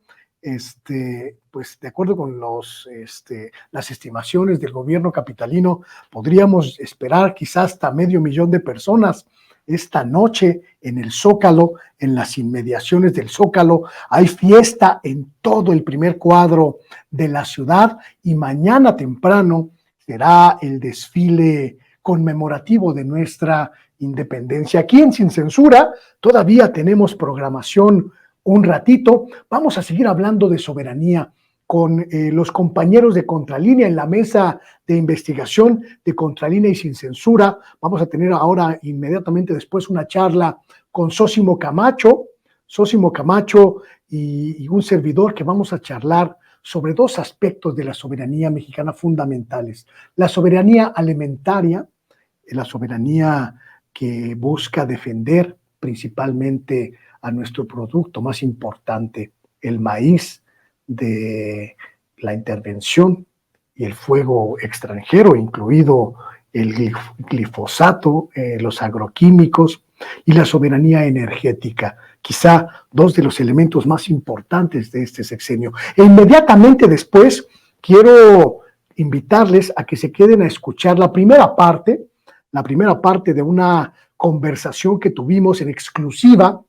Speaker 1: pues de acuerdo con las estimaciones del gobierno capitalino, podríamos esperar quizás hasta 500,000 de personas esta noche en el Zócalo, en las inmediaciones del Zócalo. Hay fiesta en todo el primer cuadro de la ciudad y mañana temprano será el desfile conmemorativo de nuestra independencia. Aquí en Sin Censura todavía tenemos programación un ratito. Vamos a seguir hablando de soberanía con los compañeros de Contralínea en la mesa de investigación de Contralínea y Sin Censura. Vamos a tener ahora inmediatamente después una charla con Sósimo Camacho y un servidor, que vamos a charlar sobre 2 aspectos de la soberanía mexicana fundamentales: la soberanía alimentaria, la soberanía que busca defender principalmente a nuestro producto más importante, el maíz, de la intervención y el fuego extranjero, incluido el glifosato, los agroquímicos, y la soberanía energética, quizá 2 de los elementos más importantes de este sexenio. E inmediatamente después quiero invitarles a que se queden a escuchar la primera parte de una conversación que tuvimos en exclusiva.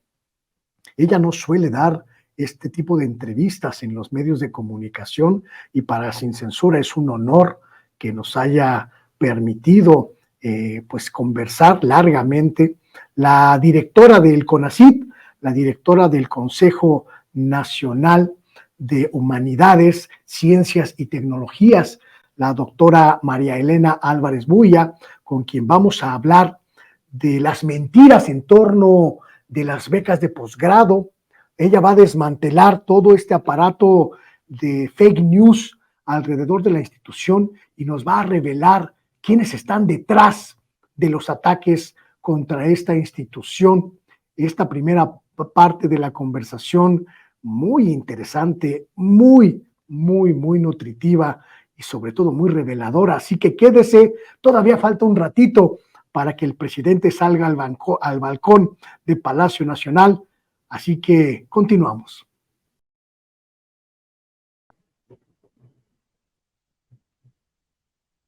Speaker 1: Ella no suele dar este tipo de entrevistas en los medios de comunicación y para Sin Censura es un honor que nos haya permitido pues conversar largamente. La directora del CONACYT, la directora del Consejo Nacional de Humanidades, Ciencias y Tecnologías, la doctora María Elena Álvarez Buya, con quien vamos a hablar de las mentiras en torno de las becas de posgrado. Ella va a desmantelar todo este aparato de fake news alrededor de la institución y nos va a revelar quiénes están detrás de los ataques contra esta institución. Esta primera parte de la conversación, muy interesante, muy nutritiva y sobre todo muy reveladora. Así que quédese, todavía falta un ratito para que el presidente salga al balcón de Palacio Nacional. Así que continuamos.